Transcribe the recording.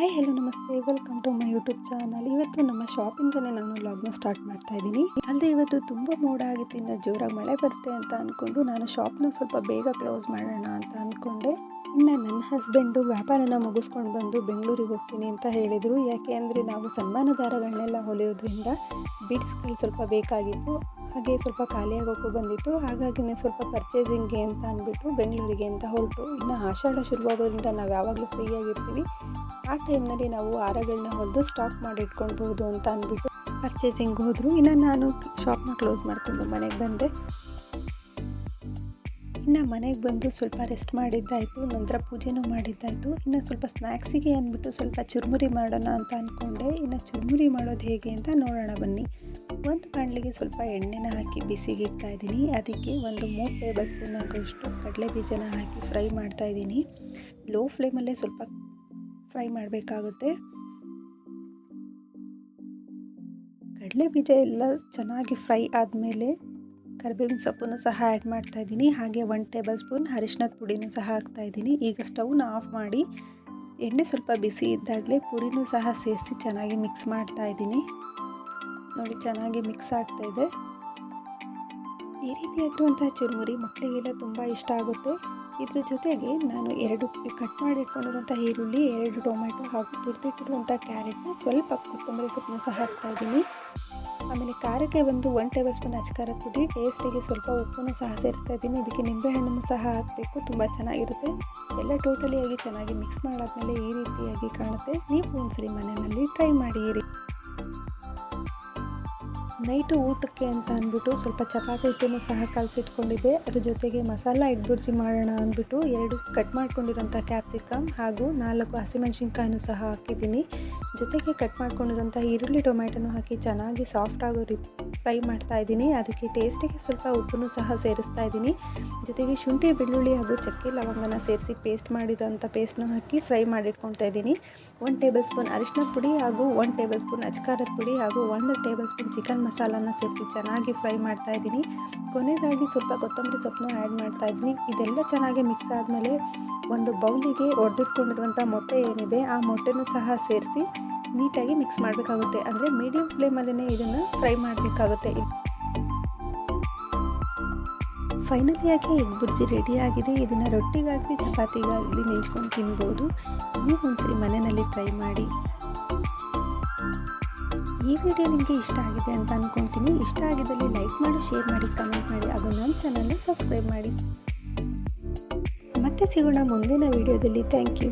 Hi hello ನಮಸ್ತೆ, welcome to my YouTube channel. ಇವತ್ತು ನಮ್ಮ ಶಾಪಿಂದನೇ ನಾನು ವ್ಲಾಗ್ನ ಸ್ಟಾರ್ಟ್ ಮಾಡ್ತಾ ಇದ್ದೀನಿ. ಅಲ್ಲದೆ ಇವತ್ತು ತುಂಬ ಮೋಡ ಆಗಿತ್ತು, ಇನ್ನು ಜೋರಾಗಿ ಮಳೆ ಬರುತ್ತೆ ಅಂತ ಅಂದ್ಕೊಂಡು ನಾನು ಶಾಪ್ನ ಸ್ವಲ್ಪ ಬೇಗ ಕ್ಲೋಸ್ ಮಾಡೋಣ ಅಂತ ಅಂದ್ಕೊಂಡೆ. ಇನ್ನು ನನ್ನ ಹಸ್ಬೆಂಡು ವ್ಯಾಪಾರನ ಮುಗಿಸ್ಕೊಂಡು ಬಂದು ಬೆಂಗಳೂರಿಗೆ ಹೋಗ್ತೀನಿ ಅಂತ ಹೇಳಿದರು. ಯಾಕೆ ಅಂದರೆ ನಾವು ಸನ್ಮಾನ ದಾರಗಳನ್ನೆಲ್ಲ ಹೊಲಿಯೋದ್ರಿಂದ ಬಿಡ್ಸ್ಗಳು ಸ್ವಲ್ಪ ಬೇಕಾಗಿತ್ತು, ಹಾಗೆ ಸ್ವಲ್ಪ ಖಾಲಿಯಾಗೋಕ್ಕೂ ಬಂದಿತ್ತು. ಹಾಗಾಗಿ ಸ್ವಲ್ಪ ಪರ್ಚೇಸಿಂಗ್ಗೆ ಅಂತ ಅಂದ್ಬಿಟ್ಟು ಬೆಂಗಳೂರಿಗೆ ಅಂತ ಹೊರಟು. ಇನ್ನು ಆಷಾಢ ಶುರುವಾಗೋದ್ರಿಂದ ನಾವು ಯಾವಾಗಲೂ ಫ್ರೀಯಾಗಿರ್ತೀವಿ. ಆ ಟೈಮ್ನಲ್ಲಿ ನಾವು ಹಾರಗಳನ್ನ ಹೊಲಿದು ಸ್ಟಾಕ್ ಮಾಡಿ ಇಟ್ಕೊಳ್ಬೋದು ಅಂತ ಅಂದ್ಬಿಟ್ಟು ಪರ್ಚೇಸಿಂಗ್ ಹೋದರು. ಇನ್ನು ನಾನು ಶಾಪ್ನ ಕ್ಲೋಸ್ ಮಾಡಿಕೊಂಡು ಮನೆಗೆ ಬಂದೆ. ಇನ್ನು ಮನೆಗೆ ಬಂದು ಸ್ವಲ್ಪ ರೆಸ್ಟ್ ಮಾಡಿದ್ದಾಯಿತು, ನಂತರ ಪೂಜೆನೂ ಮಾಡಿದ್ದಾಯಿತು. ಇನ್ನು ಸ್ವಲ್ಪ ಸ್ನ್ಯಾಕ್ಸಿಗೆ ಅಂದ್ಬಿಟ್ಟು ಸ್ವಲ್ಪ ಚುರುಮುರಿ ಮಾಡೋಣ ಅಂತ ಅಂದ್ಕೊಂಡೆ. ಇನ್ನು ಚುರುಮುರಿ ಮಾಡೋದು ಹೇಗೆ ಅಂತ ನೋಡೋಣ ಬನ್ನಿ. ಒಂದು ಬಾಣಲಿಗೆ ಸ್ವಲ್ಪ ಎಣ್ಣೆನ ಹಾಕಿ ಬಿಸಿಗೆ ಇಡ್ತಾಯಿದ್ದೀನಿ. ಅದಕ್ಕೆ ಒಂದು 3 ಟೇಬಲ್ ಸ್ಪೂನ್ ಆಗೋಷ್ಟು ಕಡಲೆ ಬೀಜನ ಹಾಕಿ ಫ್ರೈ ಮಾಡ್ತಾಯಿದ್ದೀನಿ. ಲೋ ಫ್ಲೇಮಲ್ಲೇ ಸ್ವಲ್ಪ ಫ್ರೈ ಮಾಡಬೇಕಾಗುತ್ತೆ. ಕಡಲೆ ಬೀಜ ಎಲ್ಲ ಚೆನ್ನಾಗಿ ಫ್ರೈ ಆದಮೇಲೆ ಕರಿಬೇವಿನ ಸೊಪ್ಪನ್ನು ಸಹ ಆ್ಯಡ್ ಮಾಡ್ತಾಯಿದ್ದೀನಿ. ಹಾಗೆ 1 ಟೇಬಲ್ ಸ್ಪೂನ್ ಅರಿಶಿನದ ಪುಡಿನೂ ಸಹ ಹಾಕ್ತಾಯಿದ್ದೀನಿ. ಈಗ ಸ್ಟವ್ನ ಆಫ್ ಮಾಡಿ ಎಣ್ಣೆ ಸ್ವಲ್ಪ ಬಿಸಿ ಇದ್ದಾಗಲೇ ಪುರಿನೂ ಸಹ ಸೇರಿಸಿ ಚೆನ್ನಾಗಿ ಮಿಕ್ಸ್ ಮಾಡ್ತಾಯಿದ್ದೀನಿ. ನೋಡಿ, ಚೆನ್ನಾಗಿ ಮಿಕ್ಸ್ ಆಗ್ತಾಯಿದೆ. ಈ ರೀತಿಯಾಗಿರುವಂಥ ಚುರುಮುರಿ ಮಕ್ಕಳಿಗೆಲ್ಲ ತುಂಬ ಇಷ್ಟ ಆಗುತ್ತೆ. ಇದ್ರ ಜೊತೆಗೆ ನಾನು 2 ಕಟ್ ಮಾಡಿ ಇಟ್ಕೊಂಡಿರುವಂಥ ಈರುಳ್ಳಿ, 2 ಟೊಮೆಟೊ ಹಾಗೂ ತುರಿದಿಟ್ಟಿರುವಂಥ ಕ್ಯಾರೆಟು, ಸ್ವಲ್ಪ ಕೊತ್ತಂಬರಿ ಸೊಪ್ಪನ್ನು ಸಹ ಹಾಕ್ತಾಯಿದ್ದೀನಿ. ಆಮೇಲೆ ಖಾರಕ್ಕೆ ಒಂದು 1 ಟೇಬಲ್ ಸ್ಪೂನ್ ಅಚ್ಕಾರದ ಪುಡಿ, ಟೇಸ್ಟಿಗೆ ಸ್ವಲ್ಪ ಉಪ್ಪನ್ನು ಸಹ ಸೇರಿಸ್ತಾ ಇದ್ದೀನಿ. ಇದಕ್ಕೆ ನಿಂಬೆಹಣ್ಣನ್ನು ಸಹ ಹಾಕಬೇಕು, ತುಂಬ ಚೆನ್ನಾಗಿರುತ್ತೆ. ಎಲ್ಲ ಟೋಟಲಿಯಾಗಿ ಚೆನ್ನಾಗಿ ಮಿಕ್ಸ್ ಮಾಡಾದ್ಮೇಲೆ ಈ ರೀತಿಯಾಗಿ ಕಾಣುತ್ತೆ. ನೀವು ಒಂದ್ಸರಿ ಮನೆಯಲ್ಲಿ ಟ್ರೈ ಮಾಡಿ. ನೈಟು ಊಟಕ್ಕೆ ಅಂತ ಅಂದ್ಬಿಟ್ಟು ಸ್ವಲ್ಪ ಚಪಾತಿ ಹಿಟ್ಟನ್ನು ಸಹ ಕಲಸಿಟ್ಕೊಂಡಿದ್ದೆ. ಅದ್ರ ಜೊತೆಗೆ ಮಸಾಲ ಎಗ್ ಬುರ್ಜಿ ಮಾಡೋಣ ಅಂದ್ಬಿಟ್ಟು 2 ಕಟ್ ಮಾಡ್ಕೊಂಡಿರೋಂಥ ಕ್ಯಾಪ್ಸಿಕಮ್ ಹಾಗೂ 4 ಹಸಿಮೆಣಸಿನ್ಕಾಯಿನೂ ಸಹ ಹಾಕಿದ್ದೀನಿ. ಜೊತೆಗೆ ಕಟ್ ಮಾಡ್ಕೊಂಡಿರೋಂಥ ಈರುಳ್ಳಿ ಟೊಮೆಟೊನೂ ಹಾಕಿ ಚೆನ್ನಾಗಿ ಸಾಫ್ಟ್ ಆಗೋ ರೀತಿ ಫ್ರೈ ಮಾಡ್ತಾಯಿದ್ದೀನಿ. ಅದಕ್ಕೆ ಟೇಸ್ಟಿಗೆ ಸ್ವಲ್ಪ ಉಪ್ಪನ್ನು ಸಹ ಸೇರಿಸ್ತಾ ಇದ್ದೀನಿ. ಜೊತೆಗೆ ಶುಂಠಿ, ಬೆಳ್ಳುಳ್ಳಿ ಹಾಗೂ ಚಕ್ಕೆ ಲವಂಗನ ಸೇರಿಸಿ ಪೇಸ್ಟ್ ಮಾಡಿರೋಂಥ ಪೇಸ್ಟ್ನ ಹಾಕಿ ಫ್ರೈ ಮಾಡಿಟ್ಕೊಳ್ತಾ ಇದ್ದೀನಿ. 1 ಟೇಬಲ್ ಸ್ಪೂನ್ ಅರಿಶಿನದ ಪುಡಿ ಹಾಗೂ 1 ಟೇಬಲ್ ಸ್ಪೂನ್ ಅಚ್ಕಾರದ ಪುಡಿ ಹಾಗೂ 1 ಟೇಬಲ್ ಸ್ಪೂನ್ ಚಿಕನ್ ಮಸಾಲಾನ ಸೇರಿಸಿ ಚೆನ್ನಾಗಿ ಫ್ರೈ ಮಾಡ್ತಾಯಿದ್ದೀನಿ. ಕೊನೆಯದಾಗಿ ಸ್ವಲ್ಪ ಕೊತ್ತಂಬರಿ ಸೊಪ್ಪನ್ನು ಆ್ಯಡ್ ಮಾಡ್ತಾಯಿದ್ದೀನಿ. ಇದೆಲ್ಲ ಚೆನ್ನಾಗಿ ಮಿಕ್ಸ್ ಆದಮೇಲೆ ಒಂದು ಬೌಲಿಗೆ ಒಡೆದಿಟ್ಕೊಂಡಿರುವಂಥ ಮೊಟ್ಟೆ ಏನಿದೆ ಆ ಮೊಟ್ಟೆನೂ ಸಹ ಸೇರಿಸಿ ನೀಟಾಗಿ ಮಿಕ್ಸ್ ಮಾಡಬೇಕಾಗುತ್ತೆ. ಅಂದರೆ ಮೀಡಿಯಮ್ ಫ್ಲೇಮಲ್ಲೇ ಇದನ್ನು ಫ್ರೈ ಮಾಡಬೇಕಾಗುತ್ತೆ. ಫೈನಲಿಯಾಗಿ ಎಗ್ ಬುರ್ಜಿ ರೆಡಿಯಾಗಿದೆ. ಇದನ್ನು ರೊಟ್ಟಿಗಾಗಲಿ ಚಪಾತಿಗಾಗಲಿ ನೆಂಚ್ಕೊಂಡು ತಿನ್ಬೋದು. ನೀವು ಒಂದ್ಸರಿ ಮನೆಯಲ್ಲಿ ಟ್ರೈ ಮಾಡಿ. ಈ ವಿಡಿಯೋ ನಿಮಗೆ ಇಷ್ಟ ಆಗಿದೆ ಅಂತ ಅಂದ್ಕೊಳ್ತೀನಿ. ಇಷ್ಟ ಆಗಿದ್ದಲ್ಲಿ ಲೈಕ್ ಮಾಡಿ, ಶೇರ್ ಮಾಡಿ, ಕಮೆಂಟ್ ಮಾಡಿ ಹಾಗೂ ನನ್ನ ಚಾನಲ್ನ ಸಬ್ಸ್ಕ್ರೈಬ್ ಮಾಡಿ. ಮತ್ತೆ ಸಿಗೋಣ ಮುಂದಿನ ವಿಡಿಯೋದಲ್ಲಿ. Thank you.